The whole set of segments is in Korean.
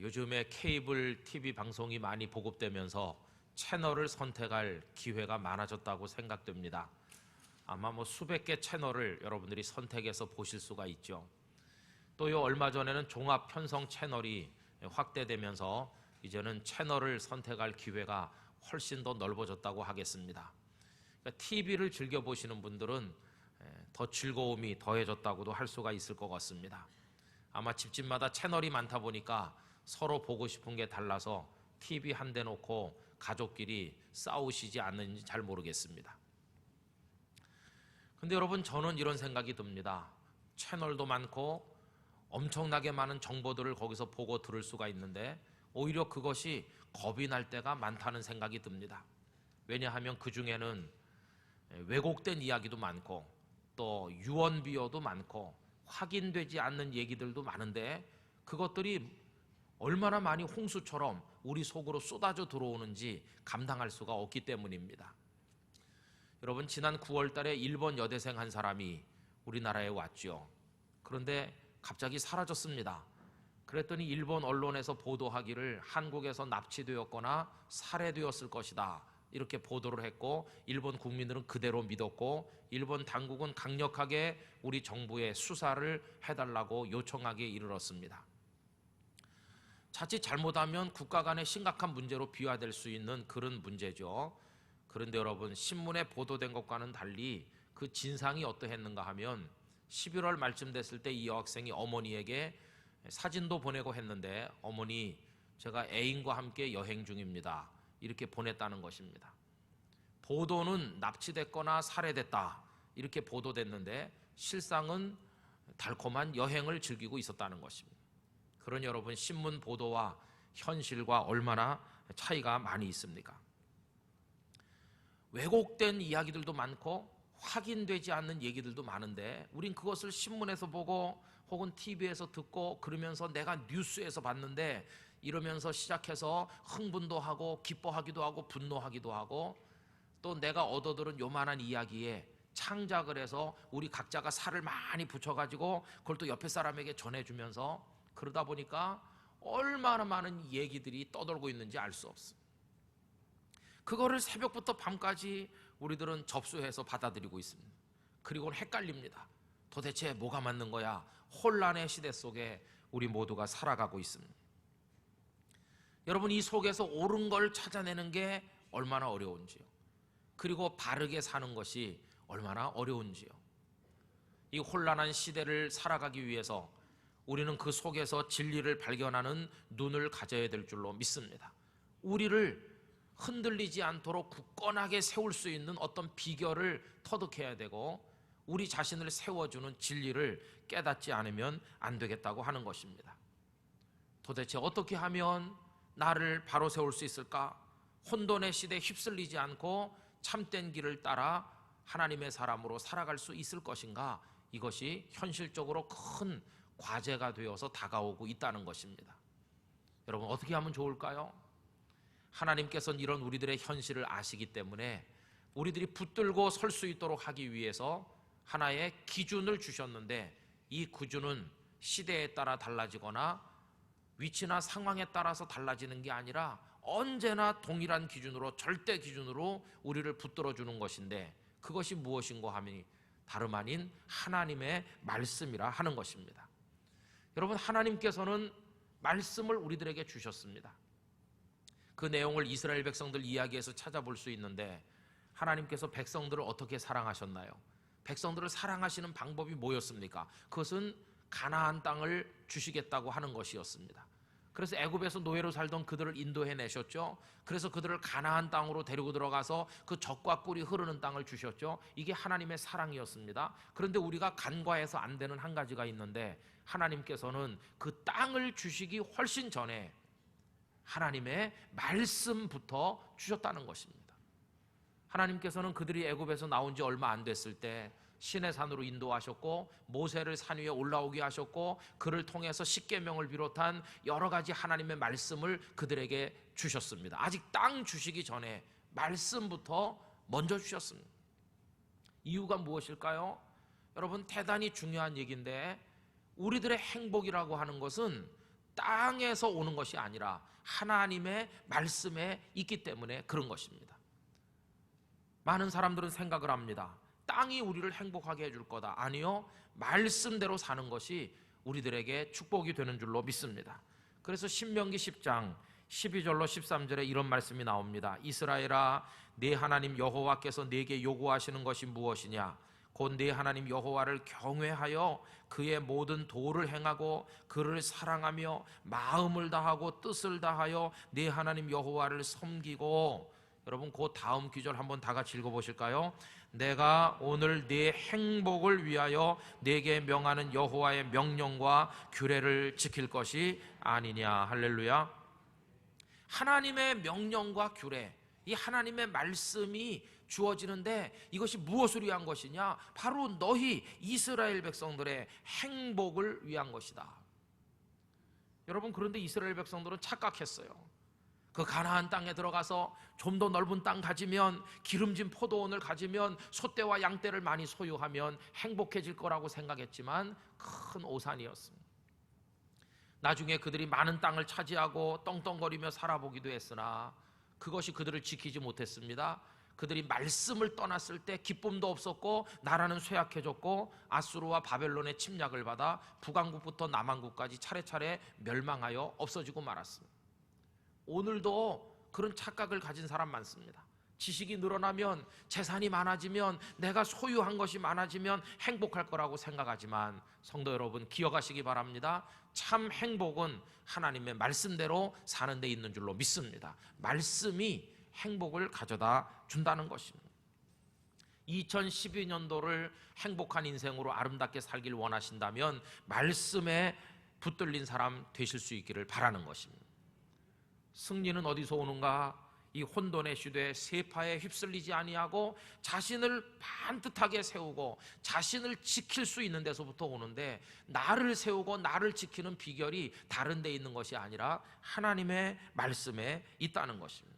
요즘에 케이블 TV 방송이 많이 보급되면서 채널을 선택할 기회가 많아졌다고 생각됩니다. 아마 수백 개 채널을 여러분들이 선택해서 보실 수가 있죠. 또요, 얼마 전에는 종합 편성 채널이 확대되면서 이제는 채널을 선택할 기회가 훨씬 더 넓어졌다고 하겠습니다. 그러니까 TV를 즐겨보시는 분들은 더 즐거움이 더해졌다고도 할 수가 있을 것 같습니다. 아마 집집마다 채널이 많다 보니까 서로 보고 싶은 게 달라서 TV 한 대 놓고 가족끼리 싸우시지 않는지 잘 모르겠습니다. 근데 여러분, 저는 이런 생각이 듭니다. 채널도 많고 엄청나게 많은 정보들을 거기서 보고 들을 수가 있는데 오히려 그것이 겁이 날 때가 많다는 생각이 듭니다. 왜냐하면 그 중에는 왜곡된 이야기도 많고 또 유언비어도 많고 확인되지 않는 얘기들도 많은데 그것들이 얼마나 많이 홍수처럼 우리 속으로 쏟아져 들어오는지 감당할 수가 없기 때문입니다. 여러분, 지난 9월 달에 일본 여대생 한 사람이 우리나라에 왔죠. 그런데 갑자기 사라졌습니다. 그랬더니 일본 언론에서 보도하기를 한국에서 납치되었거나 살해되었을 것이다, 이렇게 보도를 했고 일본 국민들은 그대로 믿었고 일본 당국은 강력하게 우리 정부에 수사를 해달라고 요청하기에 이르렀습니다. 자칫 잘못하면 국가 간의 심각한 문제로 비화될 수 있는 그런 문제죠. 그런데 여러분, 신문에 보도된 것과는 달리 그 진상이 어떠했는가 하면 11월 말쯤 됐을 때 이 여학생이 어머니에게 사진도 보내고 했는데 어머니, 제가 애인과 함께 여행 중입니다, 이렇게 보냈다는 것입니다. 보도는 납치됐거나 살해됐다 이렇게 보도됐는데 실상은 달콤한 여행을 즐기고 있었다는 것입니다. 그러니 여러분, 신문 보도와 현실과 얼마나 차이가 많이 있습니까? 왜곡된 이야기들도 많고 확인되지 않는 얘기들도 많은데 우린 그것을 신문에서 보고 혹은 TV에서 듣고 그러면서 내가 뉴스에서 봤는데 이러면서 시작해서 흥분도 하고 기뻐하기도 하고 분노하기도 하고 또 내가 얻어들은 요만한 이야기에 창작을 해서 우리 각자가 살을 많이 붙여가지고 그걸 또 옆에 사람에게 전해주면서 그러다 보니까 얼마나 많은 얘기들이 떠돌고 있는지 알 수 없습니다. 그거를 새벽부터 밤까지 우리들은 접수해서 받아들이고 있습니다. 그리고는 헷갈립니다. 도대체 뭐가 맞는 거야? 혼란의 시대 속에 우리 모두가 살아가고 있습니다. 여러분, 이 속에서 옳은 걸 찾아내는 게 얼마나 어려운지요. 그리고 바르게 사는 것이 얼마나 어려운지요. 이 혼란한 시대를 살아가기 위해서 우리는 그 속에서 진리를 발견하는 눈을 가져야 될 줄로 믿습니다. 우리를 흔들리지 않도록 굳건하게 세울 수 있는 어떤 비결을 터득해야 되고 우리 자신을 세워주는 진리를 깨닫지 않으면 안 되겠다고 하는 것입니다. 도대체 어떻게 하면 나를 바로 세울 수 있을까? 혼돈의 시대에 휩쓸리지 않고 참된 길을 따라 하나님의 사람으로 살아갈 수 있을 것인가? 이것이 현실적으로 큰 과제가 되어서 다가오고 있다는 것입니다. 여러분, 어떻게 하면 좋을까요? 하나님께서는 이런 우리들의 현실을 아시기 때문에 우리들이 붙들고 설 수 있도록 하기 위해서 하나의 기준을 주셨는데 이 기준은 시대에 따라 달라지거나 위치나 상황에 따라서 달라지는 게 아니라 언제나 동일한 기준으로, 절대 기준으로 우리를 붙들어 주는 것인데 그것이 무엇인가 하면 다름 아닌 하나님의 말씀이라 하는 것입니다. 여러분, 하나님께서는 말씀을 우리들에게 주셨습니다. 그 내용을 이스라엘 백성들 이야기에서 찾아볼 수 있는데 하나님께서 백성들을 어떻게 사랑하셨나요? 백성들을 사랑하시는 방법이 뭐였습니까? 그것은 가나안 땅을 주시겠다고 하는 것이었습니다. 그래서 애굽에서 노예로 살던 그들을 인도해 내셨죠. 그래서 그들을 가나안 땅으로 데리고 들어가서 그 젖과 꿀이 흐르는 땅을 주셨죠. 이게 하나님의 사랑이었습니다. 그런데 우리가 간과해서 안 되는 한 가지가 있는데 하나님께서는 그 땅을 주시기 훨씬 전에 하나님의 말씀부터 주셨다는 것입니다. 하나님께서는 그들이 애굽에서 나온 지 얼마 안 됐을 때 시내 산으로 인도하셨고 모세를 산 위에 올라오게 하셨고 그를 통해서 십계명을 비롯한 여러 가지 하나님의 말씀을 그들에게 주셨습니다. 아직 땅 주시기 전에 말씀부터 먼저 주셨습니다. 이유가 무엇일까요? 여러분, 대단히 중요한 얘기인데 우리들의 행복이라고 하는 것은 땅에서 오는 것이 아니라 하나님의 말씀에 있기 때문에 그런 것입니다. 많은 사람들은 생각을 합니다. 땅이 우리를 행복하게 해줄 거다. 아니요, 말씀대로 사는 것이 우리들에게 축복이 되는 줄로 믿습니다. 그래서 신명기 10장 12절로 13절에 이런 말씀이 나옵니다. 이스라엘아, 네 하나님 여호와께서 네게 요구하시는 것이 무엇이냐? 곧 네 하나님 여호와를 경외하여 그의 모든 도를 행하고 그를 사랑하며 마음을 다하고 뜻을 다하여 네 하나님 여호와를 섬기고. 여러분, 그 다음 구절 한번 다 같이 읽어보실까요? 내가 오늘 네 행복을 위하여 네게 명하는 여호와의 명령과 규례를 지킬 것이 아니냐. 할렐루야. 하나님의 명령과 규례, 이 하나님의 말씀이 주어지는데 이것이 무엇을 위한 것이냐? 바로 너희 이스라엘 백성들의 행복을 위한 것이다. 여러분, 그런데 이스라엘 백성들은 착각했어요. 그 가나안 땅에 들어가서 좀 더 넓은 땅 가지면, 기름진 포도원을 가지면, 소떼와 양떼를 많이 소유하면 행복해질 거라고 생각했지만 큰 오산이었습니다. 나중에 그들이 많은 땅을 차지하고 떵떵거리며 살아보기도 했으나 그것이 그들을 지키지 못했습니다. 그들이 말씀을 떠났을 때 기쁨도 없었고 나라는 쇠약해졌고 아수르와 바벨론의 침략을 받아 북왕국부터 남왕국까지 차례차례 멸망하여 없어지고 말았습니다. 오늘도 그런 착각을 가진 사람 많습니다. 지식이 늘어나면, 재산이 많아지면, 내가 소유한 것이 많아지면 행복할 거라고 생각하지만 성도 여러분, 기억하시기 바랍니다. 참 행복은 하나님의 말씀대로 사는 데 있는 줄로 믿습니다. 말씀이 행복을 가져다 준다는 것입니다. 2012년도를 행복한 인생으로 아름답게 살길 원하신다면 말씀에 붙들린 사람 되실 수 있기를 바라는 것입니다. 승리는 어디서 오는가? 이 혼돈의 시대에 세파에 휩쓸리지 아니하고 자신을 반듯하게 세우고 자신을 지킬 수 있는 데서부터 오는데, 나를 세우고 나를 지키는 비결이 다른 데 있는 것이 아니라 하나님의 말씀에 있다는 것입니다.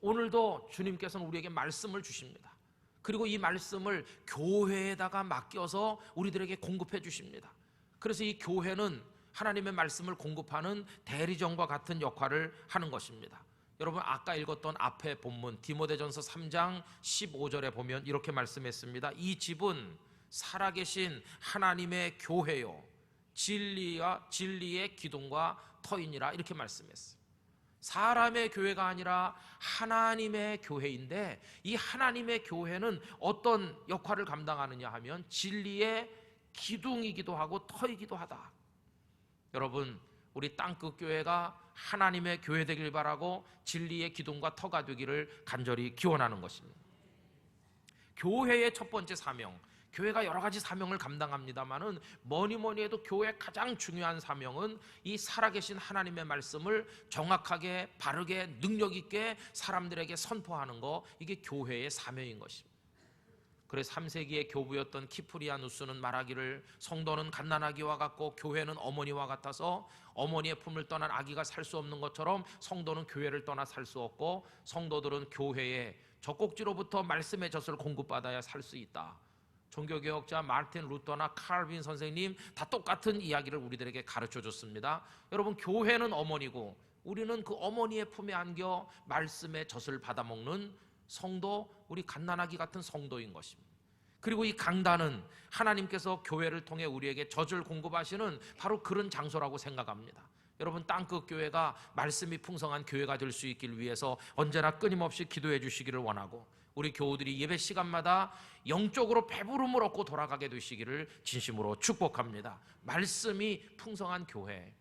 오늘도 주님께서는 우리에게 말씀을 주십니다. 그리고 이 말씀을 교회에다가 맡겨서 우리들에게 공급해 주십니다. 그래서 이 교회는 하나님의 말씀을 공급하는 대리점과 같은 역할을 하는 것입니다. 여러분, 아까 읽었던 앞에 본문 디모데전서 3장 15절에 보면 이렇게 말씀했습니다. 이 집은 살아계신 하나님의 교회요 진리의 기둥과 터이니라, 이렇게 말씀했어요. 사람의 교회가 아니라 하나님의 교회인데, 이 하나님의 교회는 어떤 역할을 감당하느냐 하면 진리의 기둥이기도 하고 터이기도 하다. 여러분, 우리 땅끝 교회가 하나님의 교회 되길 바라고 진리의 기둥과 터가 되기를 간절히 기원하는 것입니다. 교회의 첫 번째 사명, 교회가 여러 가지 사명을 감당합니다마는 뭐니 해도 교회의 가장 중요한 사명은 이 살아계신 하나님의 말씀을 정확하게, 바르게, 능력 있게 사람들에게 선포하는 거, 이게 교회의 사명인 것입니다. 그래서 3세기의 교부였던 키프리아누스는 말하기를, 성도는 갓난아기와 같고 교회는 어머니와 같아서 어머니의 품을 떠난 아기가 살 수 없는 것처럼 성도는 교회를 떠나 살 수 없고, 성도들은 교회의 젖꼭지로부터 말씀의 젖을 공급받아야 살 수 있다. 종교개혁자 마르틴 루터나 칼빈 선생님 다 똑같은 이야기를 우리들에게 가르쳐줬습니다. 여러분, 교회는 어머니고 우리는 그 어머니의 품에 안겨 말씀의 젖을 받아먹는 성도, 우리 갓난아기 같은 성도인 것입니다. 그리고 이 강단은 하나님께서 교회를 통해 우리에게 젖을 공급하시는 바로 그런 장소라고 생각합니다. 여러분, 땅끝 교회가 말씀이 풍성한 교회가 될 수 있길 위해서 언제나 끊임없이 기도해 주시기를 원하고, 우리 교우들이 예배 시간마다 영적으로 배부름을 얻고 돌아가게 되시기를 진심으로 축복합니다. 말씀이 풍성한 교회.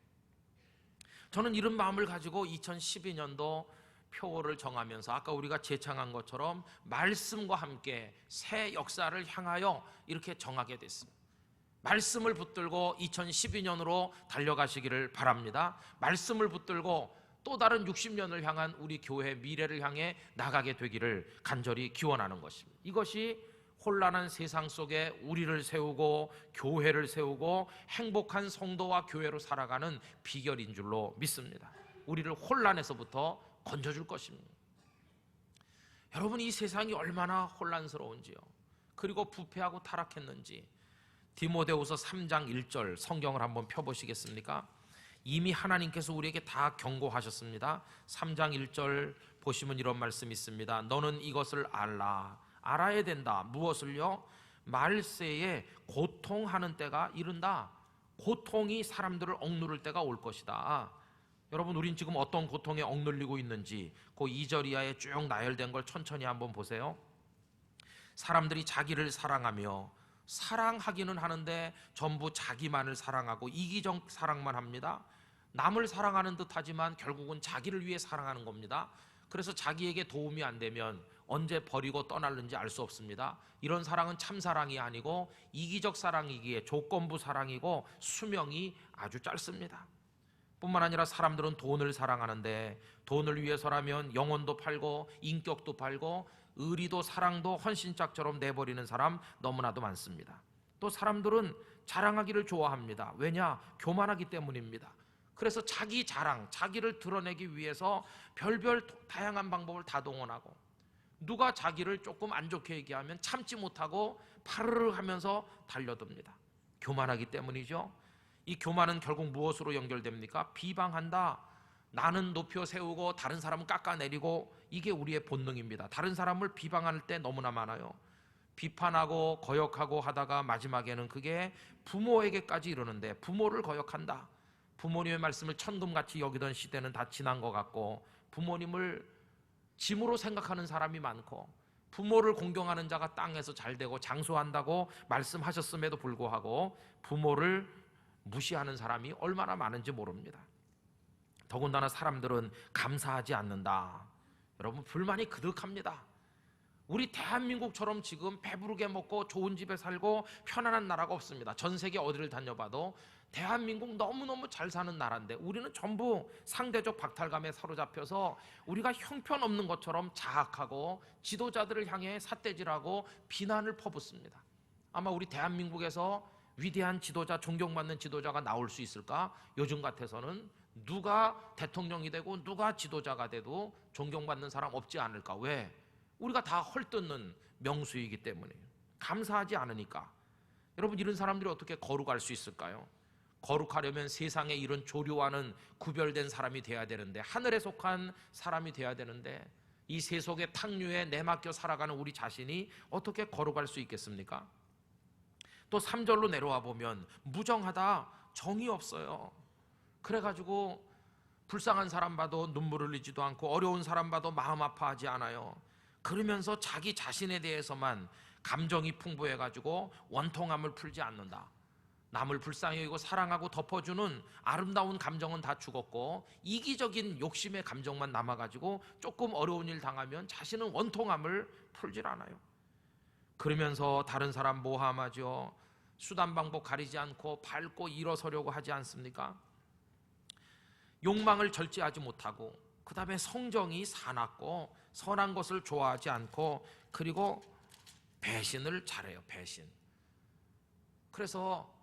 저는 이런 마음을 가지고 2012년도 표어를 정하면서 아까 우리가 제창한 것처럼 말씀과 함께 새 역사를 향하여 이렇게 정하게 됐습니다. 말씀을 붙들고 2012년으로 달려가시기를 바랍니다. 말씀을 붙들고 또 다른 60년을 향한 우리 교회의 미래를 향해 나가게 되기를 간절히 기원하는 것입니다. 이것이 혼란한 세상 속에 우리를 세우고 교회를 세우고 행복한 성도와 교회로 살아가는 비결인 줄로 믿습니다. 우리를 혼란에서부터 건져줄 것입니다. 여러분, 이 세상이 얼마나 혼란스러운지요, 그리고 부패하고 타락했는지 디모데후서 3장 1절 성경을 한번 펴보시겠습니까? 이미 하나님께서 우리에게 다 경고하셨습니다. 3장 1절 보시면 이런 말씀이 있습니다. 너는 이것을 알아야 된다. 무엇을요? 말세에 고통하는 때가 이른다. 고통이 사람들을 억누를 때가 올 것이다. 여러분, 우린 지금 어떤 고통에 억눌리고 있는지 그 2절 이하에 쭉 나열된 걸 천천히 한번 보세요. 사람들이 자기를 사랑하며, 사랑하기는 하는데 전부 자기만을 사랑하고 이기적 사랑만 합니다. 남을 사랑하는 듯 하지만 결국은 자기를 위해 사랑하는 겁니다. 그래서 자기에게 도움이 안 되면 언제 버리고 떠날는지 알 수 없습니다. 이런 사랑은 참사랑이 아니고 이기적 사랑이기에 조건부 사랑이고 수명이 아주 짧습니다. 뿐만 아니라 사람들은 돈을 사랑하는데 돈을 위해서라면 영혼도 팔고 인격도 팔고 의리도 사랑도 헌신짝처럼 내버리는 사람 너무나도 많습니다. 또 사람들은 자랑하기를 좋아합니다. 왜냐? 교만하기 때문입니다. 그래서 자기 자랑, 자기를 드러내기 위해서 별별 다양한 방법을 다 동원하고, 누가 자기를 조금 안 좋게 얘기하면 참지 못하고 파르르 하면서 달려듭니다. 교만하기 때문이죠. 이 교만은 결국 무엇으로 연결됩니까? 비방한다. 나는 높여 세우고 다른 사람은 깎아내리고, 이게 우리의 본능입니다. 다른 사람을 비방할 때 너무나 많아요. 비판하고 거역하고 하다가 마지막에는 그게 부모에게까지 이르는데, 부모를 거역한다. 부모님의 말씀을 천금같이 여기던 시대는 다 지난 것 같고, 부모님을 짐으로 생각하는 사람이 많고, 부모를 공경하는 자가 땅에서 잘되고 장수한다고 말씀하셨음에도 불구하고 부모를 무시하는 사람이 얼마나 많은지 모릅니다. 더군다나 사람들은 감사하지 않는다. 여러분, 불만이 그득합니다. 우리 대한민국처럼 지금 배부르게 먹고 좋은 집에 살고 편안한 나라가 없습니다. 전 세계 어디를 다녀봐도 대한민국 너무너무 잘 사는 나라인데 우리는 전부 상대적 박탈감에 사로잡혀서 우리가 형편없는 것처럼 자학하고 지도자들을 향해 삿대질하고 비난을 퍼붓습니다. 아마 우리 대한민국에서 위대한 지도자, 존경받는 지도자가 나올 수 있을까? 요즘 같아서는 누가 대통령이 되고 누가 지도자가 돼도 존경받는 사람 없지 않을까? 왜? 우리가 다 헐뜯는 명수이기 때문에, 감사하지 않으니까. 여러분, 이런 사람들이 어떻게 거룩할 수 있을까요? 거룩하려면 세상에 이런 조류와는 구별된 사람이 돼야 되는데, 하늘에 속한 사람이 돼야 되는데, 이 세속의 탕류에 내맡겨 살아가는 우리 자신이 어떻게 거룩할 수 있겠습니까? 또 3절로 내려와 보면 무정하다, 정이 없어요. 그래가지고 불쌍한 사람 봐도 눈물 흘리지도 않고 어려운 사람 봐도 마음 아파하지 않아요. 그러면서 자기 자신에 대해서만 감정이 풍부해가지고 원통함을 풀지 않는다. 남을 불쌍히 여기고 사랑하고 덮어주는 아름다운 감정은 다 죽었고 이기적인 욕심의 감정만 남아가지고 조금 어려운 일 당하면 자신은 원통함을 풀질 않아요. 그러면서 다른 사람 모함하죠. 수단 방법 가리지 않고 밟고 일어서려고 하지 않습니까? 욕망을 절제하지 못하고, 그 다음에 성정이 사납고 선한 것을 좋아하지 않고, 그리고 배신을 잘해요. 배신. 그래서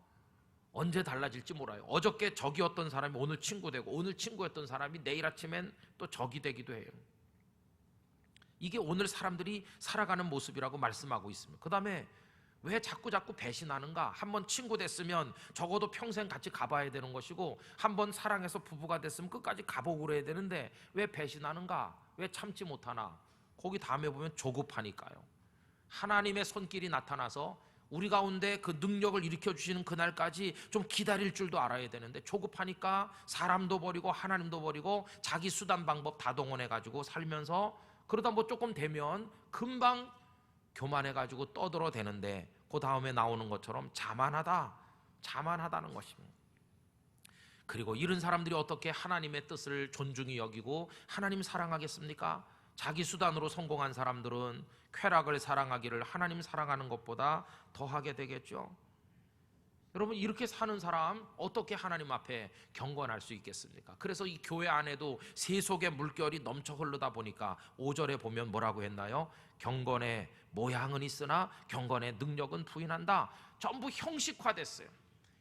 언제 달라질지 몰라요. 어저께 적이었던 사람이 오늘 친구 되고, 오늘 친구였던 사람이 내일 아침엔 또 적이 되기도 해요. 이게 오늘 사람들이 살아가는 모습이라고 말씀하고 있습니다. 그 다음에 왜 자꾸 배신하는가? 한번 친구 됐으면 적어도 평생 같이 가봐야 되는 것이고, 한번 사랑해서 부부가 됐으면 끝까지 가보고 그래야 되는데 왜 배신하는가? 왜 참지 못하나? 거기 다음에 보면 조급하니까요. 하나님의 손길이 나타나서 우리 가운데 그 능력을 일으켜 주시는 그날까지 좀 기다릴 줄도 알아야 되는데, 조급하니까 사람도 버리고 하나님도 버리고 자기 수단 방법 다 동원해 가지고 살면서, 그러다 뭐 조금 되면 금방 교만해가지고 떠들어대는데, 그 다음에 나오는 것처럼 자만하다는 것입니다. 그리고 이런 사람들이 어떻게 하나님의 뜻을 존중히 여기고 하나님 사랑하겠습니까? 자기 수단으로 성공한 사람들은 쾌락을 사랑하기를 하나님 사랑하는 것보다 더하게 되겠죠. 여러분, 이렇게 사는 사람 어떻게 하나님 앞에 경건할 수 있겠습니까? 그래서 이 교회 안에도 세속의 물결이 넘쳐 흐르다 보니까 5절에 보면 뭐라고 했나요? 경건의 모양은 있으나 경건의 능력은 부인한다. 전부 형식화됐어요.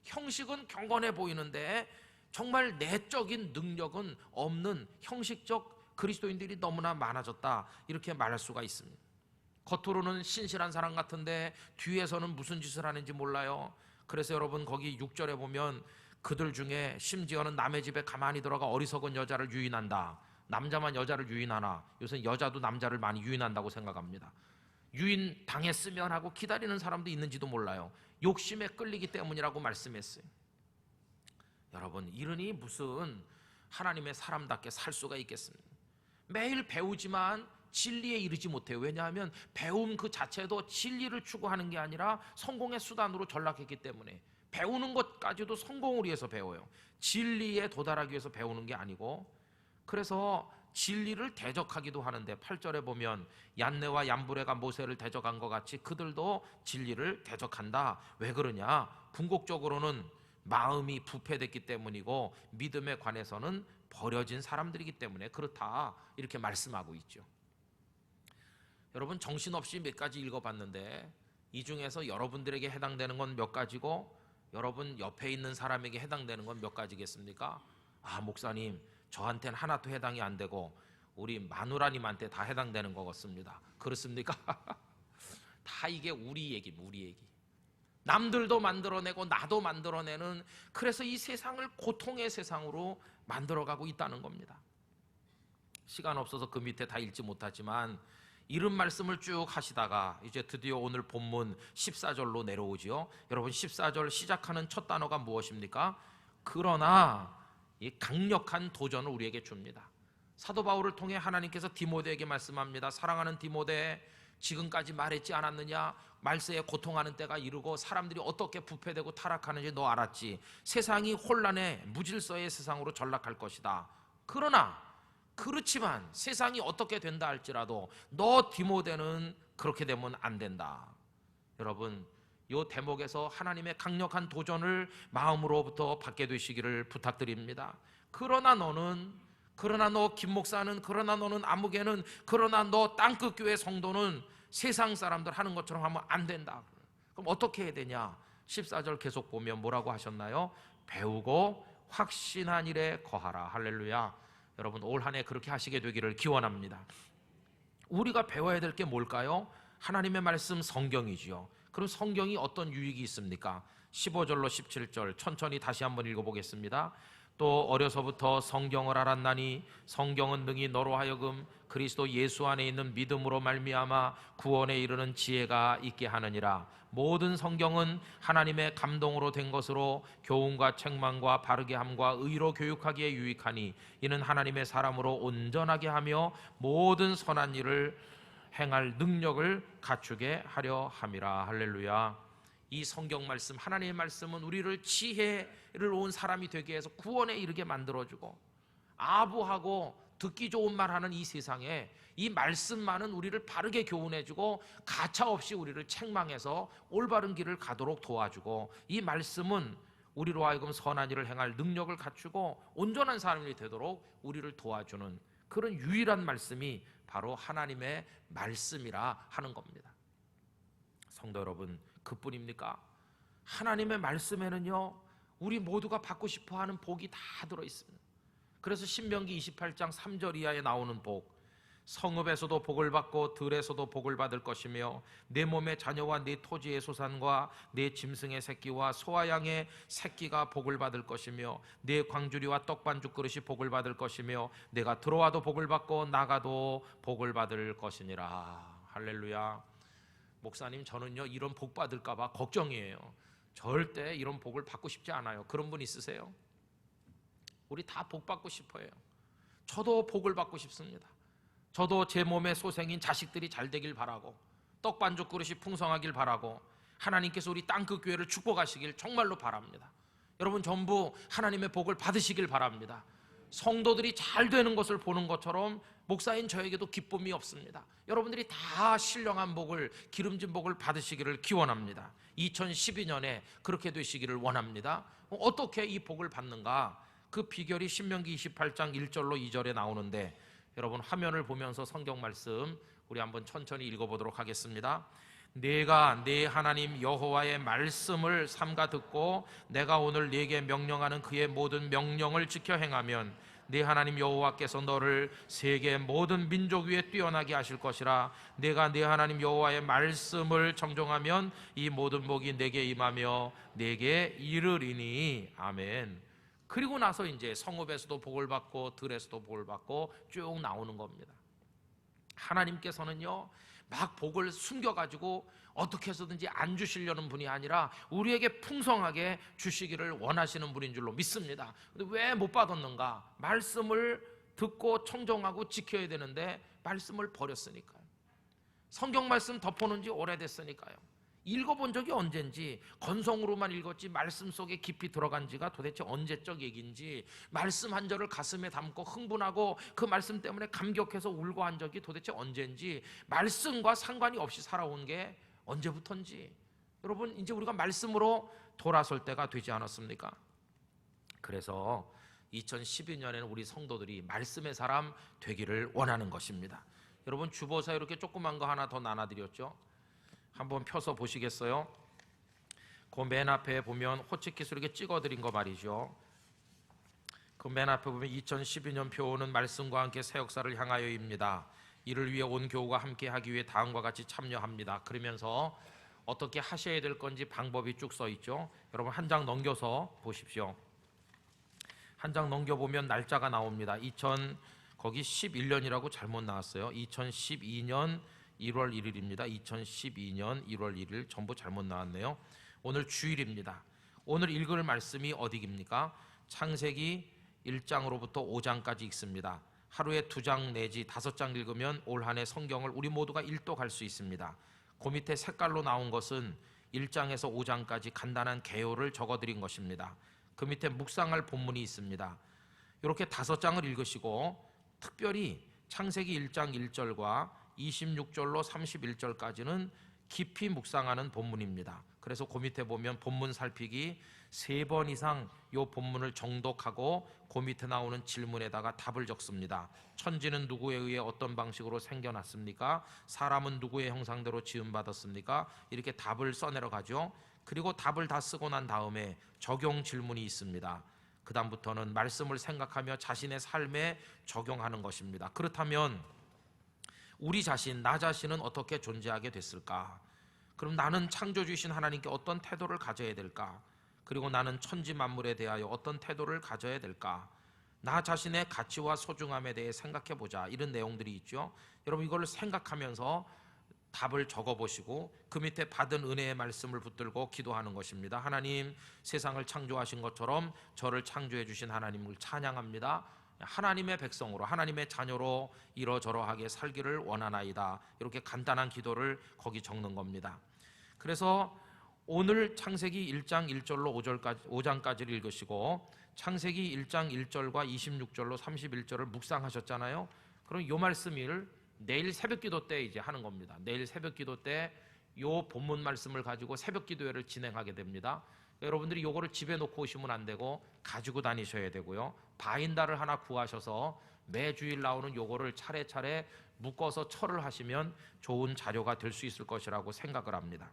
형식은 경건해 보이는데 정말 내적인 능력은 없는 형식적 그리스도인들이 너무나 많아졌다, 이렇게 말할 수가 있습니다. 겉으로는 신실한 사람 같은데 뒤에서는 무슨 짓을 하는지 몰라요. 그래서 여러분, 거기 6절에 보면 그들 중에 심지어는 남의 집에 가만히 들어가 어리석은 여자를 유인한다. 남자만 여자를 유인하나? 요새 여자도 남자를 많이 유인한다고 생각합니다. 유인 당했으면 하고 기다리는 사람도 있는지도 몰라요. 욕심에 끌리기 때문이라고 말씀했어요. 여러분, 이러니 무슨 하나님의 사람답게 살 수가 있겠습니까? 매일 배우지만 진리에 이르지 못해요. 왜냐하면 배움 그 자체도 진리를 추구하는 게 아니라 성공의 수단으로 전락했기 때문에 배우는 것까지도 성공을 위해서 배워요. 진리에 도달하기 위해서 배우는 게 아니고. 그래서 진리를 대적하기도 하는데 8절에 보면 얀네와 얀브레가 모세를 대적한 것 같이 그들도 진리를 대적한다. 왜 그러냐? 궁극적으로는 마음이 부패됐기 때문이고 믿음에 관해서는 버려진 사람들이기 때문에 그렇다, 이렇게 말씀하고 있죠. 여러분, 정신없이 몇 가지 읽어봤는데 이 중에서 여러분들에게 해당되는 건 몇 가지고 여러분 옆에 있는 사람에게 해당되는 건 몇 가지겠습니까? 아, 목사님, 저한테는 하나도 해당이 안 되고 우리 마누라님한테 다 해당되는 것 같습니다. 그렇습니까? 다 이게 우리 얘기입니다. 우리 얘기. 남들도 만들어내고 나도 만들어내는, 그래서 이 세상을 고통의 세상으로 만들어가고 있다는 겁니다. 시간 없어서 그 밑에 다 읽지 못하지만 이런 말씀을 쭉 하시다가 이제 드디어 오늘 본문 14절로 내려오지요. 여러분, 14절 시작하는 첫 단어가 무엇입니까? 그러나, 이 강력한 도전을 우리에게 줍니다. 사도 바울을 통해 하나님께서 디모데에게 말씀합니다. 사랑하는 디모데, 지금까지 말했지 않았느냐? 말세에 고통하는 때가 이르고 사람들이 어떻게 부패되고 타락하는지 너 알았지? 세상이 혼란의 무질서의 세상으로 전락할 것이다. 그러나, 그렇지만 세상이 어떻게 된다 할지라도 너 디모데는 그렇게 되면 안 된다. 여러분, 이 대목에서 하나님의 강력한 도전을 마음으로부터 받게 되시기를 부탁드립니다. 그러나 너는, 그러나 너 김목사는, 그러나 너는 아무개는, 그러나 너 땅끝 교회 성도는 세상 사람들 하는 것처럼 하면 안 된다. 그럼 어떻게 해야 되냐? 14절 계속 보면 뭐라고 하셨나요? 배우고 확신한 일에 거하라. 할렐루야. 여러분, 올 한 해 그렇게 하시게 되기를 기원합니다. 우리가 배워야 될 게 뭘까요? 하나님의 말씀, 성경이지요. 그럼 성경이 어떤 유익이 있습니까? 15절로 17절 천천히 다시 한번 읽어보겠습니다. 또 어려서부터 성경을 알았나니 성경은 능히 너로 하여금 그리스도 예수 안에 있는 믿음으로 말미암아 구원에 이르는 지혜가 있게 하느니라. 모든 성경은 하나님의 감동으로 된 것으로 교훈과 책망과 바르게 함과 의로 교육하기에 유익하니 이는 하나님의 사람으로 온전하게 하며 모든 선한 일을 행할 능력을 갖추게 하려 함이라. 할렐루야. 이 성경 말씀, 하나님의 말씀은 우리를 지혜를 온 사람이 되게 해서 구원에 이르게 만들어주고, 아부하고 듣기 좋은 말 하는 이 세상에 이 말씀만은 우리를 바르게 교훈해주고 가차없이 우리를 책망해서 올바른 길을 가도록 도와주고, 이 말씀은 우리로 하여금 선한 일을 행할 능력을 갖추고 온전한 사람이 되도록 우리를 도와주는 그런 유일한 말씀이 바로 하나님의 말씀이라 하는 겁니다. 성도 여러분, 그뿐입니까? 하나님의 말씀에는요, 우리 모두가 받고 싶어하는 복이 다 들어있습니다. 그래서 신명기 28장 3절 이하에 나오는 복, 성읍에서도 복을 받고 들에서도 복을 받을 것이며 내 몸의 자녀와 내 토지의 소산과 내 짐승의 새끼와 소와 양의 새끼가 복을 받을 것이며 내 광주리와 떡반죽 그릇이 복을 받을 것이며 내가 들어와도 복을 받고 나가도 복을 받을 것이니라. 할렐루야. 목사님, 저는요 이런 복 받을까 봐 걱정이에요. 절대 이런 복을 받고 싶지 않아요. 그런 분 있으세요? 우리 다 복 받고 싶어요. 저도 복을 받고 싶습니다. 저도 제 몸의 소생인 자식들이 잘 되길 바라고, 떡반죽 그릇이 풍성하길 바라고, 하나님께서 우리 땅끝 교회를 축복하시길 정말로 바랍니다. 여러분, 전부 하나님의 복을 받으시길 바랍니다. 성도들이 잘 되는 것을 보는 것처럼 목사인 저에게도 기쁨이 없습니다. 여러분들이 다 신령한 복을, 기름진 복을 받으시기를 기원합니다. 2012년에 그렇게 되시기를 원합니다. 어떻게 이 복을 받는가? 그 비결이 신명기 28장 1절로 2절에 나오는데, 여러분 화면을 보면서 성경 말씀 우리 한번 천천히 읽어보도록 하겠습니다. 내가 내 하나님 여호와의 말씀을 삼가 듣고 내가 오늘 네게 명령하는 그의 모든 명령을 지켜 행하면 네 하나님 여호와께서 너를 세계 모든 민족 위에 뛰어나게 하실 것이라. 내가 네 하나님 여호와의 말씀을 정정하면 이 모든 복이 내게 임하며 내게 이르리니. 아멘. 그리고 나서 이제 성읍에서도 복을 받고 들에서도 복을 받고 쭉 나오는 겁니다. 하나님께서는요 막 복을 숨겨가지고 어떻게 해서든지 안 주시려는 분이 아니라 우리에게 풍성하게 주시기를 원하시는 분인 줄로 믿습니다. 근데 왜 못 받았는가? 말씀을 듣고 청정하고 지켜야 되는데 말씀을 버렸으니까요. 성경 말씀 덮어놓은 지 오래됐으니까요. 읽어본 적이 언젠지, 건성으로만 읽었지 말씀 속에 깊이 들어간 지가 도대체 언제적 얘기인지, 말씀 한 절을 가슴에 담고 흥분하고 그 말씀 때문에 감격해서 울고 한 적이 도대체 언젠지, 말씀과 상관이 없이 살아온 게 언제부턴지. 여러분, 이제 우리가 말씀으로 돌아설 때가 되지 않았습니까? 그래서 2012년에는 우리 성도들이 말씀의 사람 되기를 원하는 것입니다. 여러분, 주보사 이렇게 조그만 거 하나 더 나눠드렸죠? 한번 펴서 보시겠어요? 그 맨 앞에 보면 호치키스로 이렇게 찍어드린 거 말이죠. 그 맨 앞에 보면 2012년 표어는 말씀과 함께 새 역사를 향하여입니다. 이를 위해 온 교우가 함께 하기 위해 다음과 같이 참여합니다. 그러면서 어떻게 하셔야 될 건지 방법이 쭉 써 있죠. 여러분 한 장 넘겨서 보십시오. 한 장 넘겨보면 날짜가 나옵니다. 거기 11년이라고 잘못 나왔어요. 2012년 1월 1일입니다. 2012년 1월 1일 전부 잘못 나왔네요. 오늘 주일입니다. 오늘 읽을 말씀이 어디입니까? 창세기 1장으로부터 5장까지 읽습니다. 하루에 2장 내지 5장 읽으면 올 한 해 성경을 우리 모두가 일독할 수 있습니다. 그 밑에 색깔로 나온 것은 1장에서 5장까지 간단한 개요를 적어드린 것입니다. 그 밑에 묵상할 본문이 있습니다. 이렇게 5장을 읽으시고 특별히 창세기 1장 1절과 26절로 31절까지는 깊이 묵상하는 본문입니다. 그래서 그 밑에 보면 본문 살피기 3번 이상 이 본문을 정독하고 그 밑에 나오는 질문에다가 답을 적습니다. 천지는 누구에 의해 어떤 방식으로 생겨났습니까? 사람은 누구의 형상대로 지음받았습니까? 이렇게 답을 써내려가죠. 그리고 답을 다 쓰고 난 다음에 적용 질문이 있습니다. 그 다음부터는 말씀을 생각하며 자신의 삶에 적용하는 것입니다. 그렇다면 우리 자신, 나 자신은 어떻게 존재하게 됐을까? 그럼 나는 창조주이신 하나님께 어떤 태도를 가져야 될까? 그리고 나는 천지 만물에 대하여 어떤 태도를 가져야 될까? 나 자신의 가치와 소중함에 대해 생각해 보자. 이런 내용들이 있죠. 여러분 이걸 생각하면서 답을 적어보시고 그 밑에 받은 은혜의 말씀을 붙들고 기도하는 것입니다. 하나님, 세상을 창조하신 것처럼 저를 창조해 주신 하나님을 찬양합니다. 하나님의 백성으로, 하나님의 자녀로 이러저러하게 살기를 원하나이다. 이렇게 간단한 기도를 거기 적는 겁니다. 그래서 오늘 창세기 1장 1절로 5장까지를 읽으시고 창세기 1장 1절과 26절로 31절을 묵상하셨잖아요. 그럼 이 말씀을 내일 새벽기도 때 이제 하는 겁니다. 내일 새벽기도 때 이 본문 말씀을 가지고 새벽기도회를 진행하게 됩니다. 여러분들이 요거를 집에 놓고 오시면 안 되고 가지고 다니셔야 되고요. 바인다를 하나 구하셔서 매주일 나오는 요거를 차례차례 묶어서 철을 하시면 좋은 자료가 될 수 있을 것이라고 생각을 합니다.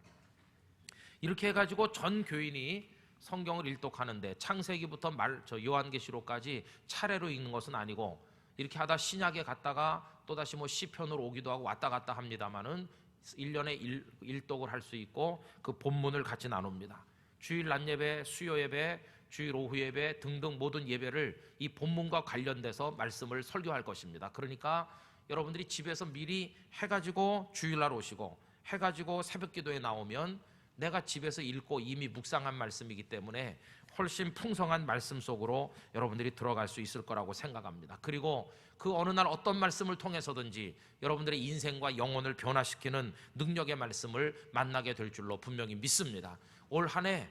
이렇게 해가지고 전 교인이 성경을 일독하는데 창세기부터 요한계시록까지 차례로 읽는 것은 아니고 이렇게 하다 신약에 갔다가 또다시 시편으로 오기도 하고 왔다 갔다 합니다만은 1년에 일독을 할 수 있고 그 본문을 같이 나눕니다. 주일 낮 예배, 수요 예배, 주일 오후 예배 등등 모든 예배를 이 본문과 관련돼서 말씀을 설교할 것입니다. 그러니까 여러분들이 집에서 미리 해가지고 주일날 오시고 해가지고 새벽기도에 나오면 내가 집에서 읽고 이미 묵상한 말씀이기 때문에 훨씬 풍성한 말씀 속으로 여러분들이 들어갈 수 있을 거라고 생각합니다. 그리고 그 어느 날 어떤 말씀을 통해서든지 여러분들의 인생과 영혼을 변화시키는 능력의 말씀을 만나게 될 줄로 분명히 믿습니다. 올 한 해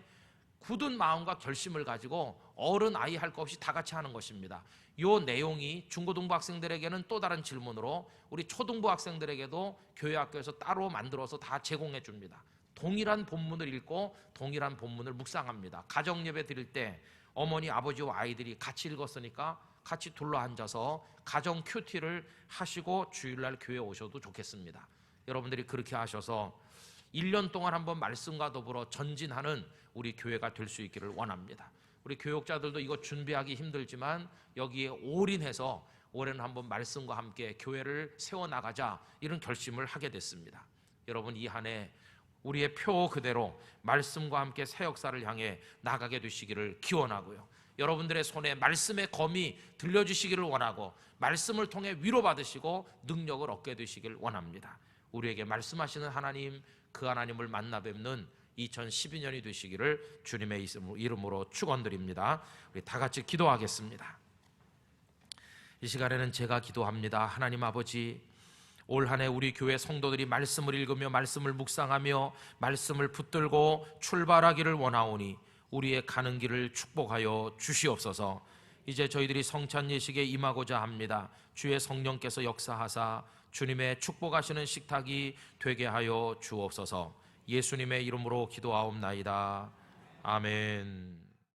굳은 마음과 결심을 가지고 어른 아이 할 것 없이 다 같이 하는 것입니다. 이 내용이 중고등부 학생들에게는 또 다른 질문으로 우리 초등부 학생들에게도 교회 학교에서 따로 만들어서 다 제공해 줍니다. 동일한 본문을 읽고 동일한 본문을 묵상합니다. 가정예배 드릴 때 어머니 아버지와 아이들이 같이 읽었으니까 같이 둘러 앉아서 가정 큐티를 하시고 주일날 교회 오셔도 좋겠습니다. 여러분들이 그렇게 하셔서 1년 동안 한번 말씀과 더불어 전진하는 우리 교회가 될 수 있기를 원합니다. 우리 교육자들도 이거 준비하기 힘들지만 여기에 올인해서 올해는 한번 말씀과 함께 교회를 세워나가자, 이런 결심을 하게 됐습니다. 여러분, 이 한 해 우리의 표 그대로 말씀과 함께 새 역사를 향해 나가게 되시기를 기원하고요, 여러분들의 손에 말씀의 검이 들려주시기를 원하고 말씀을 통해 위로받으시고 능력을 얻게 되시길 원합니다. 우리에게 말씀하시는 하나님, 그 하나님을 만나 뵙는 2012년이 되시기를 주님의 이름으로 축원드립니다. 우리 다 같이 기도하겠습니다. 이 시간에는 제가 기도합니다. 하나님 아버지, 올 한 해 우리 교회 성도들이 말씀을 읽으며 말씀을 묵상하며 말씀을 붙들고 출발하기를 원하오니 우리의 가는 길을 축복하여 주시옵소서. 이제 저희들이 성찬 예식에 임하고자 합니다. 주의 성령께서 역사하사 주님의 축복하시는 식탁이 되게 하여 주옵소서. 예수님의 이름으로 기도하옵나이다. 아멘.